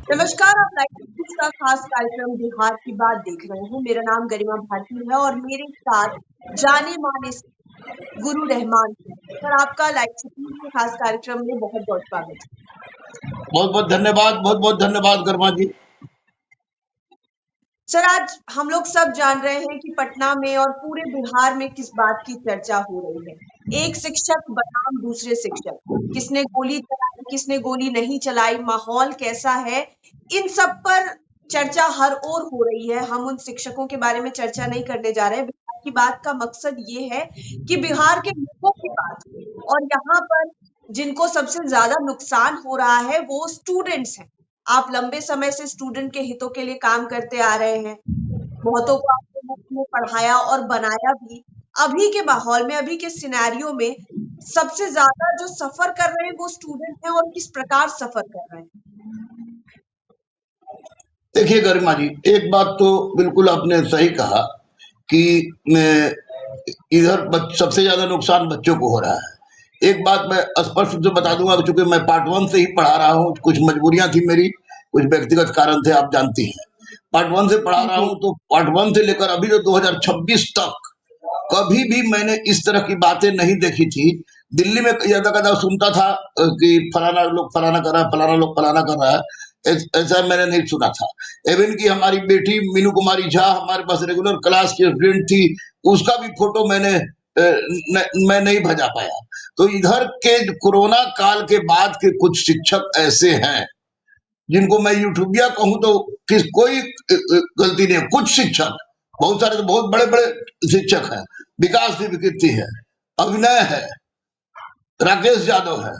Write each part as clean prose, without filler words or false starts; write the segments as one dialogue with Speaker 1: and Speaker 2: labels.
Speaker 1: नमस्कार, आप live news का खास कार्यक्रम बिहार की बात देख रहे हैं। मेरा नाम गरिमा भारती है और मेरे साथ जाने माने गुरु रहमान है। सर, आपका लाइव न्यूज के खास कार्यक्रम में बहुत बहुत स्वागत है।
Speaker 2: बहुत बहुत धन्यवाद गर्मा जी।
Speaker 1: सर, आज हम लोग सब जान रहे हैं कि पटना में और पूरे बिहार में किस बात की चर्चा हो रही है। एक शिक्षक बनाम दूसरे शिक्षक, किसने गोली चलाई, किसने गोली नहीं चलाई, माहौल कैसा है, इन सब पर चर्चा हर ओर हो रही है। हम उन शिक्षकों के बारे में चर्चा नहीं करने जा रहे हैं। बिहार की बात का मकसद ये है कि बिहार के लोगों की बात हो, और यहाँ पर जिनको सबसे ज्यादा नुकसान हो रहा है वो स्टूडेंट्स हैं। आप लंबे समय से स्टूडेंट के हितों के लिए काम करते आ रहे हैं। बहुतों को आपने मुफ्त में पढ़ाया और बनाया भी। अभी के माहौल में, अभी के सिनेरियो में सबसे ज्यादा जो सफर कर रहे हैं वो स्टूडेंट हैं, और किस प्रकार सफर कर रहे हैं।
Speaker 2: देखिए गरिमा जी, एक बात तो बिल्कुल आपने सही कहा कि इधर सबसे ज्यादा नुकसान बच्चों को हो रहा है। एक बात मैं स्पष्ट रूप से बता दूंगा, चूंकि मैं पार्ट 1 से ही पढ़ा रहा हूँ, कुछ मजबूरियां थी मेरी, कुछ व्यक्तिगत कारण थे, आप जानती हैं। पार्ट 1 से पढ़ा रहा हूँ, तो पार्ट 1 से लेकर अभी जो 2026 तक कभी भी मैंने इस तरह की बातें नहीं देखी थी। दिल्ली में कदा सुनता था कि फलाना लोग फलाना कर रहा है, फलाना लोग फलाना कर रहा है, ऐसा मैंने नहीं सुना था। इवन की हमारी बेटी मीनू कुमारी झा हमारे पास रेगुलर क्लास की स्टूडेंट थी, उसका भी फोटो मैं नहीं भेजा पाया। तो इधर के कोरोना काल के बाद के कुछ शिक्षक ऐसे हैं जिनको मैं यूट्यूबिया कहूं तो कोई गलती नहीं है। कुछ शिक्षक, बहुत सारे तो बहुत बड़े बड़े शिक्षक हैं, विकास कीर्ति है, अभिनय है, राकेश यादव है,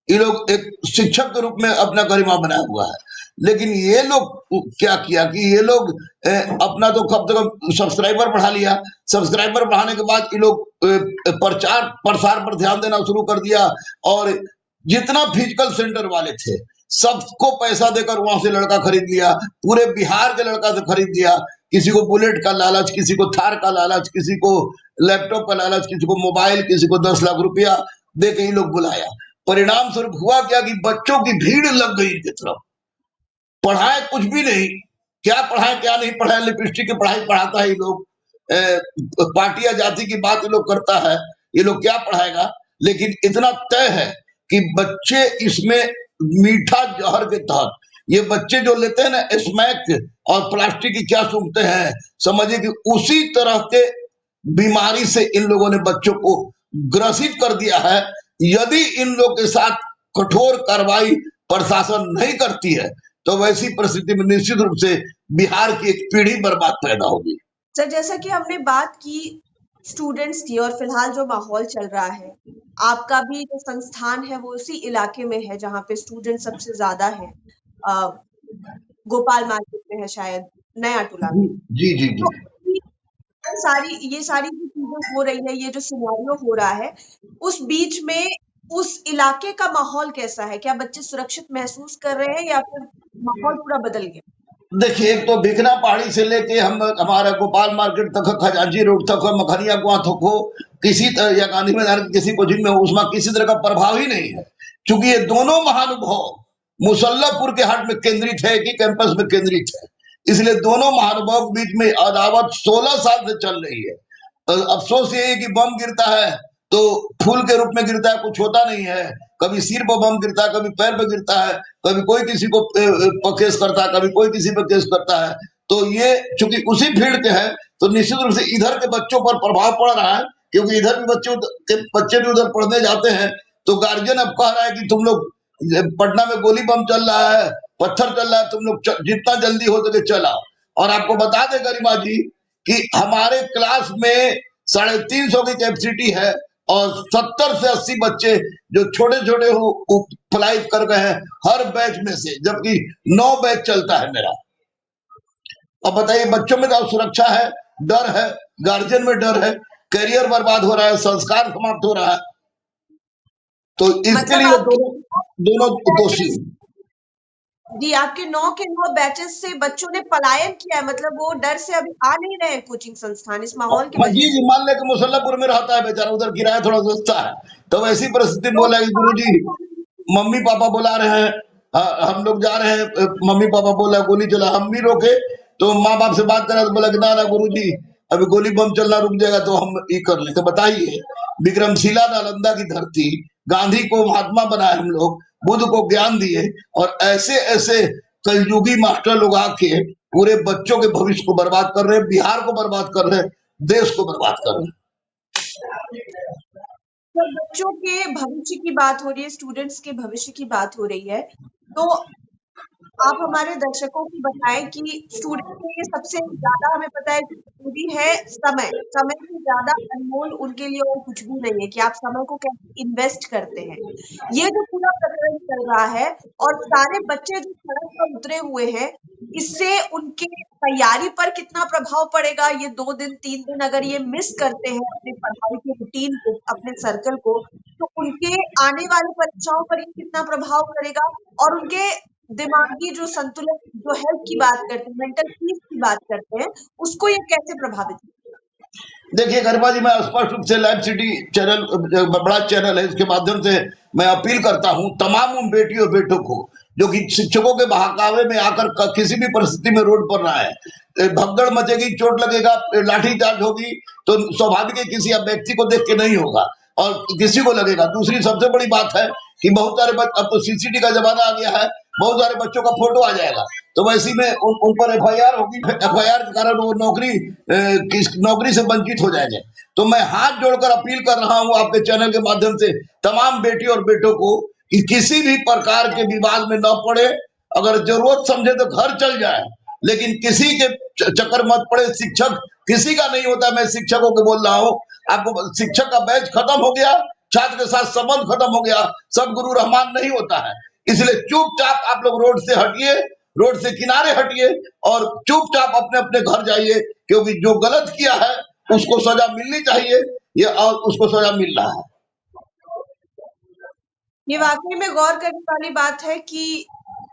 Speaker 2: ये लोग एक शिक्षक के रूप में अपना गरिमा बनाया हुआ है। लेकिन ये लोग क्या किया कि ये लोग अपना तो कब तक सब्सक्राइबर बढ़ा लिया, सब्सक्राइबर बढ़ाने के बाद ये लोग प्रचार प्रसार पर ध्यान देना शुरू कर दिया, और जितना फिजिकल सेंटर वाले थे सबको पैसा देकर वहां से लड़का खरीद लिया, पूरे बिहार के लड़का से खरीद लिया। किसी को बुलेट का लालच, किसी को थार का लालच, किसी को लैपटॉप का लालच, किसी को मोबाइल, किसी को 10 लाख रुपया दे के ये लोग बुलाया। परिणाम स्वरूप हुआ क्या कि बच्चों की भीड़ लग गई इनकी तरफ। पढ़ाए कुछ भी नहीं, क्या पढ़ाए क्या नहीं पढ़ाए, लिपस्टिक की पढ़ाई पढ़ाता है ये लोग, पार्टियां जाति की बात ये लोग करता है, ये लोग क्या पढ़ाएगा। लेकिन इतना तय है कि बच्चे इसमें मीठा जहर के तहत, ये बच्चे जो लेते हैं ना स्मैक और प्लास्टिक की क्या सूंघते हैं, समझिए कि उसी तरह के बीमारी से इन लोगों ने बच्चों को ग्रसित कर दिया है। यदि इन लोग के साथ कठोर कार्रवाई प्रशासन नहीं करती है तो वैसी परिस्थिति में निश्चित रूप से बिहार की एक पीढ़ी बर्बाद पैदा होगी।
Speaker 1: सर, जैसा कि हमने बात की स्टूडेंट्स की, और फिलहाल जो माहौल चल रहा है, आपका भी जो संस्थान है वो उसी इलाके में है जहाँ पे स्टूडेंट सबसे ज्यादा है। गोपाल मार्केट में है शायद, नया टोला में।
Speaker 2: जी जी जी।
Speaker 1: तो ये सारी जो चीजें हो रही है, ये जो सिनेरियो हो रहा है, उस बीच में उस इलाके का माहौल कैसा है? क्या बच्चे सुरक्षित महसूस कर रहे हैं या फिर माहौल पूरा बदल गया?
Speaker 2: देखिए, एक तो भिखना पहाड़ी से लेके हमारा गोपाल मार्केट तक, खजांची रोड तक, मखनिया कुआं तक हो, किसी तरह या गांधी मैदान किसी कोचिंग में हो, उसमें किसी तरह का प्रभाव ही नहीं है। क्योंकि ये दोनों महानुभाव मुसल्लापुर के हाट में केंद्रित है कि कैंपस में केंद्रित है, इसलिए दोनों महानुभाव के बीच में अदावत 16 साल से चल रही है। अफसोस ये है कि बम गिरता है तो फूल के रूप में गिरता है, कुछ होता नहीं है। कभी सिर पर बम गिरता है, कभी पैर पे गिरता है, कभी कोई किसी को केस करता है, कभी कोई किसी पे केस करता है। तो ये चूंकि उसी फील्ड के हैं तो निश्चित रूप से इधर के बच्चों पर प्रभाव पड़ रहा है, क्योंकि इधर भी बच्चे भी उधर पढ़ने जाते हैं। तो गार्जियन अब कह रहा है कि तुम लोग, पटना में गोली बम चल रहा है, पत्थर चल रहा है, तुम लोग जितना जल्दी हो सके चला। और आपको बता दें गरिमा जी कि हमारे क्लास में 350 की कैपेसिटी है, और 70 से 80 बच्चे जो छोटे छोटे फ्लाई कर गए हैं हर बैच में से, जबकि 9 बैच चलता है मेरा। अब बताइए, बच्चों में तो सुरक्षा है, डर है, गार्जियन में डर है, करियर बर्बाद हो रहा है, संस्कार समाप्त हो रहा है। तो इसके लिए दोनों दोषी।
Speaker 1: जी, आपके 9 के 9 बैचेस से बच्चों ने पलायन किया है, मतलब वो डर से अभी आ नहीं रहे हैं कोचिंग संस्थान इस माहौल की वजह से।
Speaker 2: जी, मान ले कि मुसल्लापुर में रहता है बेचारा, उधर किराया थोड़ा सस्ता है, तो ऐसी परिस्थिति में
Speaker 1: तो
Speaker 2: बोला कि गुरुजी मम्मी पापा बुला रहे हैं, हम लोग जा रहे हैं, मम्मी पापा बोला गोली चला, हम भी रोके, तो माँ बाप से बात करा तो बोला कि ना ना गुरुजी, अभी गोली बम चलना रुक जाएगा तो हम ये कर लेते। तो बताइए, विक्रमशिला नालंदा की धरती, गांधी को महात्मा बनाए हम लोग, बुद्ध को ज्ञान दिए, और ऐसे ऐसे कलयुगी मास्टर लोग आके पूरे बच्चों के भविष्य को बर्बाद कर रहे हैं, बिहार को बर्बाद कर रहे हैं, देश को बर्बाद कर रहे हैं।
Speaker 1: जब बच्चों के भविष्य की बात हो रही है, स्टूडेंट्स के भविष्य की बात हो रही है, तो आप हमारे दर्शकों को बताएं कि स्टूडेंट के लिए सबसे ज्यादा हमें पता है कि जरूरी है समय। समय से ज्यादा अनमोल उनके लिए और कुछ भी नहीं है कि आप समय को कैसे इन्वेस्ट करते हैं। ये जो पूरा प्रकरण चल रहा है और सारे बच्चे जो सड़क पर उतरे हुए हैं, इससे उनके तैयारी पर कितना प्रभाव पड़ेगा, ये 2 दिन 3 दिन अगर ये मिस करते हैं अपनी पढ़ाई के रूटीन को, अपने सर्कल को, तो उनके आने वाली परीक्षाओं पर ये कितना प्रभाव करेगा और उनके दिमागी जो संतुलन, जो हेल्थ की बात करते हैं, मेंटल पीस की बात करते हैं, उसको ये कैसे प्रभावित करेगा?
Speaker 2: देखिए गरबा जी, मैं स्पष्ट रूप से लाइव सिटी चैनल, बड़ा चैनल है, इसके माध्यम से मैं अपील करता हूं तमाम उन बेटियों बेटों को जो कि शिक्षकों के बहकावे में आकर किसी भी परिस्थिति में रोड पर ना है। भगदड़ मचेगी, चोट लगेगा, लाठीचार्ज होगी, तो स्वाभाविक है किसी व्यक्ति को देख के नहीं होगा और किसी को लगेगा। दूसरी सबसे बड़ी बात है कि बहुत सारे अब तो सीसीटी का जमाना आ गया है, बहुत सारे बच्चों का फोटो आ जाएगा, तो वैसी में उन पर एफआईआर होगी, एफआईआर के कारण वो नौकरी से वंचित हो जाएंगे। तो मैं हाथ जोड़कर अपील कर रहा हूं आपके चैनल के माध्यम से तमाम बेटी और बेटों को कि किसी भी प्रकार के विवाद में न पड़े, अगर जरूरत समझे तो घर चल जाए, लेकिन किसी के चक्कर मत पड़े। शिक्षक किसी का नहीं होता, मैं शिक्षकों को बोल रहा हूं, आपको शिक्षक का बैच खत्म हो गया, छात्र के साथ संबंध खत्म हो गया, सब गुरु रहमान नहीं होता है। इसलिए चुपचाप आप लोग रोड से हटिए, रोड से किनारे हटिए और चुपचाप अपने अपने घर जाइए, क्योंकि जो गलत किया है उसको सजा मिलनी चाहिए, ये और उसको सजा मिल रहा है।
Speaker 1: ये वाकई में गौर करने वाली बात है कि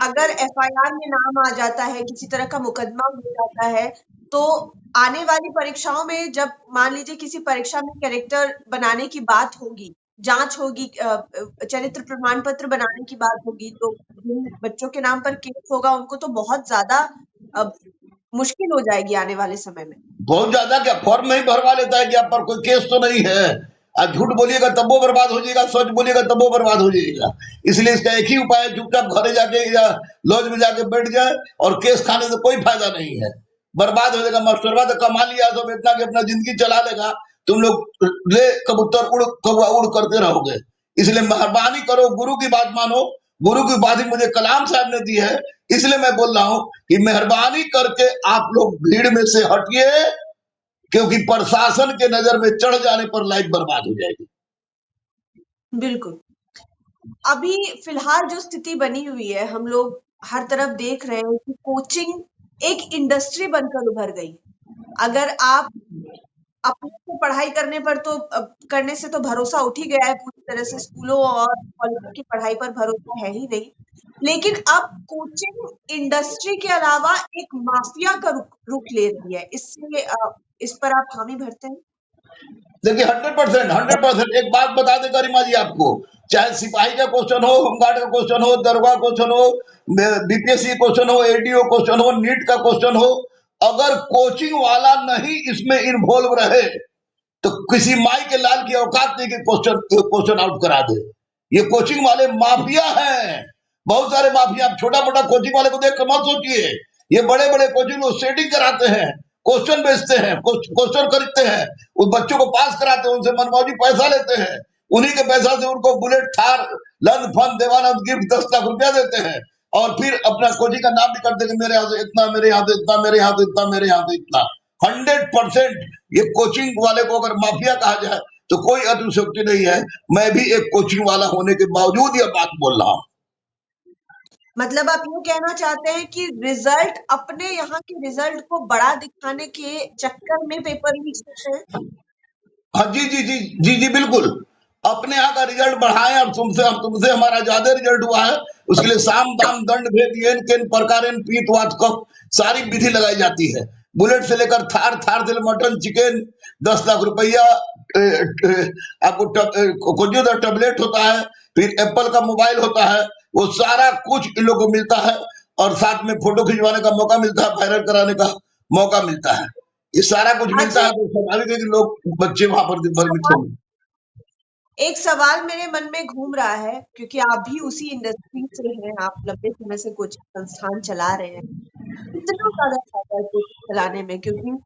Speaker 1: अगर एफआईआर में नाम आ जाता है, किसी तरह का मुकदमा हो जाता है, तो आने वाली परीक्षाओं में जब मान लीजिए किसी परीक्षा में कैरेक्टर बनाने की बात होगी, जांच होगी, चरित्र प्रमाण पत्र बनाने की बात होगी, तो जिन बच्चों के नाम पर केस होगा उनको तो बहुत ज्यादा मुश्किल हो जाएगी आने वाले समय में।
Speaker 2: बहुत ज्यादा क्या, फॉर्म में ही भरवा लेता है कि आप पर कोई केस तो नहीं है। आज झूठ बोलिएगा तब वो बर्बाद हो जाएगा, सच बोलिएगा तब वो बर्बाद हो जाएगा। इसलिए इसका एक ही उपाय है, चुपचाप घरे जाके या लॉज में जाके बैठ जाए, और केस खाने से कोई फायदा नहीं है, बर्बाद हो जाएगा। मास्टरवा तो कमा लिया तो इतना कि अपना जिंदगी चला लेगा, तुम लोग ले कबूतर उड़ कौवा उड़ करते रहोगे। इसलिए मेहरबानी करो, गुरु की बात मानो, गुरु की उपाधि मुझे कलाम साहब ने दी है, इसलिए मैं बोल रहा हूं कि मेहरबानी करके आप लोग भीड़ में से हटिए, क्योंकि प्रशासन के नजर में चढ़ जाने पर लाइफ बर्बाद हो जाएगी।
Speaker 1: बिल्कुल। अभी फिलहाल जो स्थिति बनी हुई है, हम लोग हर तरफ देख रहे हैं कि कोचिंग एक इंडस्ट्री बनकर उभर गई। अगर आप अपने से पढ़ाई करने पर तो करने से तो भरोसा उठ ही गया है पूरी तरह से, स्कूलों और कॉलेजों की पढ़ाई पर भरोसा है ही नहीं। लेकिन अब कोचिंग इंडस्ट्री के अलावा एक माफिया का रुख ले रही है। इससे इस पर आप हामी भरते हैं?
Speaker 2: देखिए 100% एक बात बता दे गरिमा जी आपको, चाहे सिपाही का क्वेश्चन हो, होमगार्ड का क्वेश्चन हो, दरोगा क्वेश्चन हो, बीपीएससी क्वेश्चन हो, एडीओ क्वेश्चन हो, नीट का क्वेश्चन हो, अगर कोचिंग वाला नहीं इसमें इन्वॉल्व रहे तो किसी माई के लाल की औकात नहीं कि क्वेश्चन आउट करा दे। ये कोचिंग वाले माफिया हैं, बहुत सारे माफिया। आप छोटा मोटा कोचिंग वाले को देख कर मत सोचिए, ये बड़े बड़े कोचिंग सेटिंग कराते हैं, क्वेश्चन बेचते हैं, क्वेश्चन खरीदते हैं, उन बच्चों को पास कराते हैं, उनसे मनमौजी पैसा लेते हैं, उन्हीं के पैसा से उनको बुलेट, थार, लन फन देवानंद गिफ्ट 10 लाख रुपया देते हैं, और फिर अपना कोचिंग का नाम भी करते हैं, मेरे यहाँ से इतना, मेरे यहाँ से इतना, मेरे यहाँ से इतना, मेरे यहाँ से इतना। 100% ये कोचिंग वाले को अगर माफिया कहा जाए तो कोई अतिशयोक्ति नहीं है। मैं भी एक कोचिंग वाला होने के बावजूद यह बात बोल रहा हूं।
Speaker 1: मतलब आप ये कहना चाहते हैं कि रिजल्ट, अपने यहाँ के रिजल्ट को बड़ा दिखाने के चक्कर में पेपर लीक होते हैं?
Speaker 2: हाँ जी जी जी जी जी बिल्कुल, अपने यहाँ का रिजल्ट बढ़ाएं, और तुमसे हमारा ज्यादा रिजल्ट हुआ है, उसके लिए साम दाम दंड भेद येन केन प्रकारेण पीत वात कफ सारी विधि लगाई जाती है। बुलेट से लेकर थार, थार से मटन चिकन, 10 लाख रुपया, आपको कुछ टैबलेट होता है, फिर एप्पल का मोबाइल होता है, वो सारा कुछ इन लोगों को मिलता है, और साथ में फोटो खिंचवाने का मौका मिलता है, वायरल कराने का मौका मिलता है। ये सारा कुछ मिलता
Speaker 1: अच्छा,
Speaker 2: है, तो स्वाभाविक है कि लोग बच्चे वहां पर भ्रमित होंगे।
Speaker 1: एक सवाल मेरे मन में घूम रहा है, क्योंकि आप भी उसी इंडस्ट्री से हैं, आप लंबे समय से कोचिंग संस्थान चला रहे हैं। कितना ज़्यादा फायदा है कोचिंग चलाने में? क्योंकि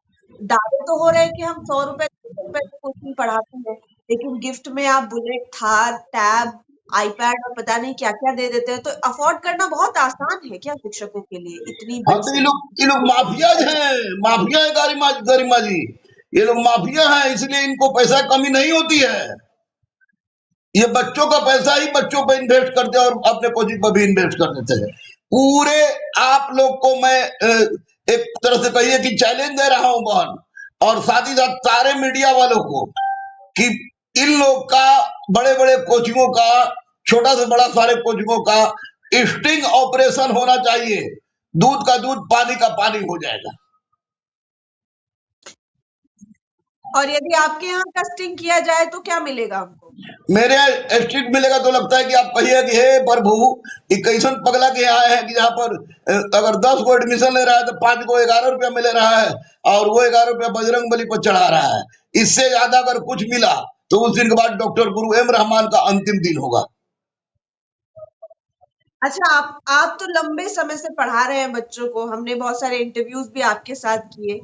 Speaker 1: दावे तो हो रहे हैं कि हम ₹100 ₹200 की कोचिंग पढ़ाते हैं, लेकिन गिफ्ट में आप बुलेट, थार, टैब, आईपैड और पता नहीं क्या-क्या दे देते हैं। तो अफ़ोर्ड करना बहुत आसान है क्या शिक्षकों के लिए इतनी
Speaker 2: हाँ,
Speaker 1: बड़ी
Speaker 2: तो
Speaker 1: संख्या?
Speaker 2: ये लोग माफियाज
Speaker 1: अच्छा,
Speaker 2: हैं, माफिया है गरिमा जी। ये लोग माफिया हैं, इसलिए इनको पैसा कमी नहीं होती है। ये बच्चों का पैसा ही बच्चों पे इन्वेस्ट करते हैं और अपने कोचिंग पर भी इन्वेस्ट कर देते हैं। पूरे आप लोग को मैं एक तरह से कहिए कि चैलेंज दे रहा हूं बहन, और साथ ही साथ सारे मीडिया वालों को, कि इन लोग का बड़े बड़े कोचिंगों का, छोटा से बड़ा सारे कोचिंगों का स्टिंग ऑपरेशन होना चाहिए। दूध का दूध, पानी का पानी हो जाएगा।
Speaker 1: और यदि आपके यहाँ कस्टिंग किया जाए तो क्या मिलेगा हमको?
Speaker 2: मेरे यहाँ स्ट्रीट मिलेगा तो लगता है कि आप कहिए कि हे प्रभु, ये कैसन पगला के यहाँ है कि यहाँ पर अगर 10 को एडमिशन ले रहा है तो 5 को 11 रुपया मिल रहा है, और वो 11 रुपया बजरंग बली को चढ़ा रहा है। इससे ज्यादा अगर कुछ मिला तो उस दिन के बाद डॉक्टर गुरु एम रहमान का अंतिम दिन होगा।
Speaker 1: अच्छा, आप तो लंबे समय से पढ़ा रहे हैं बच्चों को, हमने बहुत सारे इंटरव्यूज़ भी आपके साथ किए।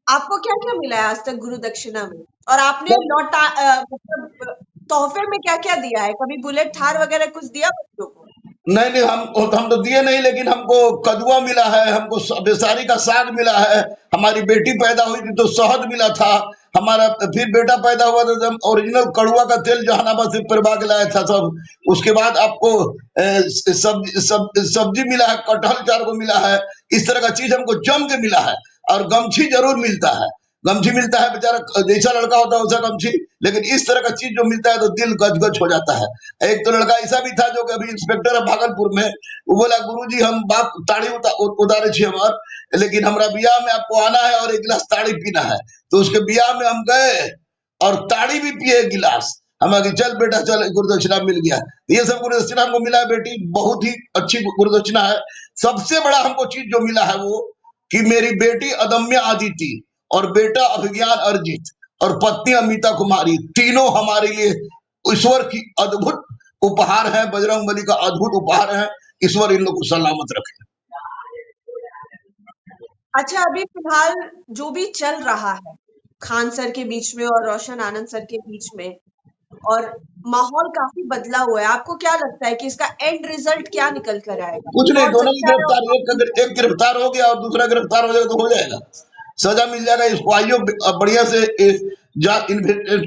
Speaker 1: आपको क्या-क्या मिला है आज तक गुरु दक्षिणा में? और आपने मतलब तोहफ़े में क्या-क्या दिया है? कभी बुलेट, थार वगैरह कुछ दिया बच्चों को?
Speaker 2: नहीं नहीं, हम तो दिए नहीं, लेकिन हमको कदुआ मिला है, हमको बेसारी का साग मिला है। हमारी बेटी पैदा हुई थी तो शहद मिला था। हमारा फिर बेटा पैदा हुआ तो हम ओरिजिनल कड़ुआ का तेल जहानाबाद से परवा के लाया था सब। उसके बाद आपको सब्जी मिला है, कटहल 4 को मिला है। इस तरह का चीज हमको जम के मिला है। और गमछी जरूर मिलता है, गमछी मिलता है, बेचारा जैसा लड़का होता है वैसा गमछी। लेकिन इस तरह का चीज जो मिलता है तो दिल गदगद हो जाता है। एक तो लड़का ऐसा भी था जो कि अभी इंस्पेक्टर है भागलपुर में। वो बोला, गुरुजी हम बाप ताड़ी उतारे छे हमार, लेकिन हमरा बियाह में आपको आना है और एक गिलास ताड़ी पीना है। तो उसके बियाह में हम गए और ताड़ी भी पिए एक गिलास। हम आगे चल बेटा चल, गुरुदक्षिणा मिल गया। ये सब गुरुदक्षिणा हमको मिला है बेटी, बहुत ही अच्छी गुरुदक्षिणा है। सबसे बड़ा हमको चीज जो मिला है वो, कि मेरी बेटी अदम्य आदिति और बेटा अभिज्ञान अर्जित और पत्नी अमिता कुमारी, तीनों हमारे लिए ईश्वर की अद्भुत उपहार है, बजरंग बली का अद्भुत उपहार है। ईश्वर इन लोग को सलामत रखे।
Speaker 1: अच्छा, अभी फिलहाल जो भी चल रहा है, खान सर के बीच में और रोशन आनंद सर के बीच में, और माहौल काफ़ी बदला हुआ है। आपको क्या लगता है कि इसका एंड रिज़ल्ट क्या निकल कर आएगा?
Speaker 2: कुछ नहीं,
Speaker 1: कौन
Speaker 2: दोनों की
Speaker 1: सच्चा है और
Speaker 2: गिरफ्तार,
Speaker 1: कौन झूठा
Speaker 2: एक गिरफ्तार हो गया और दूसरा गिरफ्तार हो जाएगा तो हो जाएगा, सजा मिल जाएगा। इसको आइयो बढ़िया से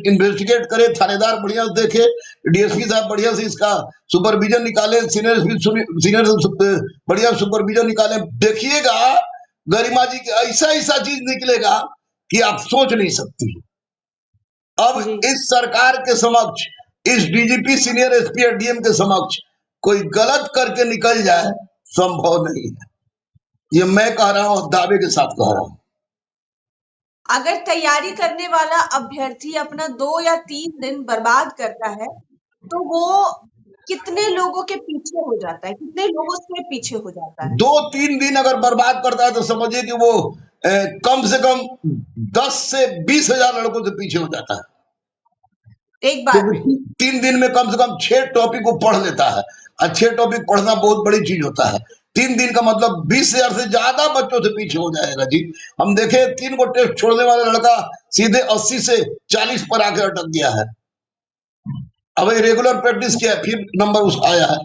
Speaker 2: इन्वेस्टिगेट करे, थानेदार बढ़िया से देखे, डीएसपी साहब बढ़िया से इसका सुपरविजन निकाले, सीनियर बढ़िया सुपरविजन निकाले। देखिएगा गरिमा जी की ऐसा ऐसा चीज निकलेगा कि आप सोच नहीं सकती। अब
Speaker 1: है? जी।
Speaker 2: इस सरकार के समक्ष, इस डीजीपी सीनियर एसपी और डीएम के समक्ष कोई गलत करके निकल जाए, संभव नहीं है। ये मैं कह रहा हूं, दावे के साथ कह रहा हूं।
Speaker 1: अगर तैयारी करने वाला अभ्यर्थी अपना 2 या 3 दिन बर्बाद करता है, तो वो कितने लोगों के पीछे हो जाता है? कितने लोगों से पीछे हो जाता है?
Speaker 2: 2-3 दिन अगर बर्बाद करता है तो समझिए कि वो कम से कम 10 से 20,000 लड़कों से पीछे हो जाता है।
Speaker 1: एक बार में।
Speaker 2: क्योंकि 3 दिन में कम से कम 6 टॉपिक को पढ़ लेता है, और 6 टॉपिक पढ़ना बहुत बड़ी चीज होता है। 3 दिन का मतलब 20,000 से ज्यादा बच्चों से पीछे हो जाएगा जी। हम देखे 3 को टेस्ट छोड़ने वाला लड़का सीधे 80 से 40 पर आके अटक गया है। अब रेगुलर प्रैक्टिस किया है, फिर नंबर उस आया है।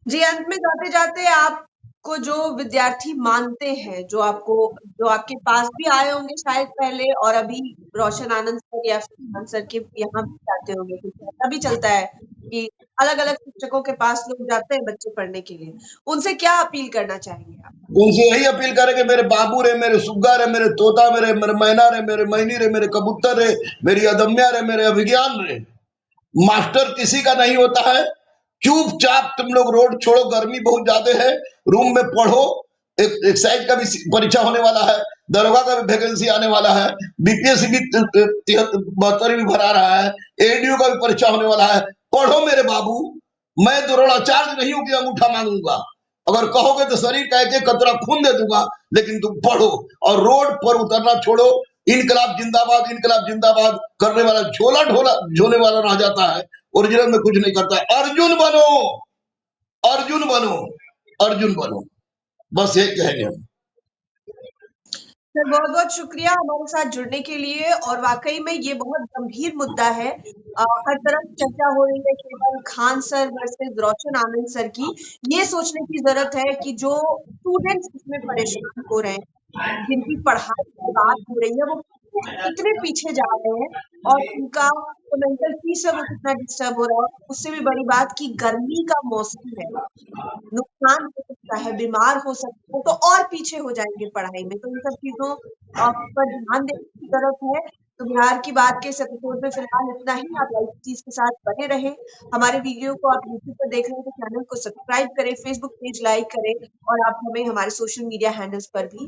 Speaker 1: जी, अंत में जाते-जाते आपको जो विद्यार्थी मानते हैं, जो आपके पास भी आए होंगे शायद पहले, और अभी रोशन आनंद सर या फिर खान सर के यहाँ भी जाते होंगे, क्योंकि ऐसा भी चलता है कि अलग-अलग शिक्षकों के पास लोग जाते हैं बच्चे पढ़ने के लिए। उनसे क्या अपील करना चाहेंगे आप?
Speaker 2: उनसे यही अपील करें कि मेरे बाबू रे, मेरे सुग्गा रे, मेरे तोता मेरे मैना रे, मेरे मैनी रे, मेरे कबूतर रे, मेरी अदम्या रे, मेरे अभिज्ञान रे, मास्टर किसी का नहीं होता है। चुपचाप तुम लोग रोड छोड़ो, गर्मी बहुत ज्यादा है, रूम में पढ़ो। एक साइड का भी परीक्षा होने वाला है, दरोगा का भी वैकेंसी आने वाला है, बीपीएससी भी 72 भी भरा रहा है, एडीओ का भी परीक्षा होने वाला है। पढ़ो मेरे बाबू, मैं द्रोणाचार्य नहीं हूं कि अंगूठा मांगूंगा। अगर कहोगे तो शरीर का एक कतरा खून दे दूंगा, लेकिन तुम पढ़ो और रोड पर उतरना छोड़ो। इनकलाब जिंदाबाद करने वाला झोला ढोला झोले वाला रह जाता है, ओरिजिनल में कुछ नहीं करता है। अर्जुन बनो, अर्जुन बनो, अर्जुन बनो, बस ये कहेंगे हम।
Speaker 1: सर बहुत-बहुत शुक्रिया हमारे साथ जुड़ने के लिए और वाक़ई में ये बहुत गंभीर मुद्दा है। हर तरफ चर्चा हो रही है केवल खान सर वर्सेस रोशन आनंद सर की। ये सोचने की ज़रूरत है कि जो स्टूडेंट्स इसमें परेशान हो रहे हैं, जिनकी पढ़ाई बर्बाद हो रही है, वो कितने पीछे जा रहे हैं और उनका जो मेंटल पीस है वो कितना डिस्टर्ब हो रहा है। उससे भी बड़ी बात कि गर्मी का मौसम है, नुकसान हो सकता है, बीमार हो सकते हैं, तो और पीछे हो जाएँगे पढ़ाई में। तो इन सब चीज़ों पर ध्यान देने की ज़रूरत है। तो बिहार की बात के इस एपिसोड में फिलहाल इतना ही। आप लाइव चीज़ के साथ बने रहें। हमारे वीडियो को आप यूट्यूब पर देख रहे हैं तो चैनल को सब्सक्राइब करें, फेसबुक पेज लाइक करें और आप हमें हमारे सोशल मीडिया हैंडल्स पर भी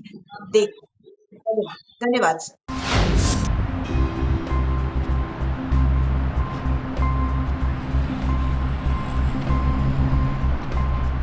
Speaker 1: देखें। धन्यवाद। धन्यवाद सर।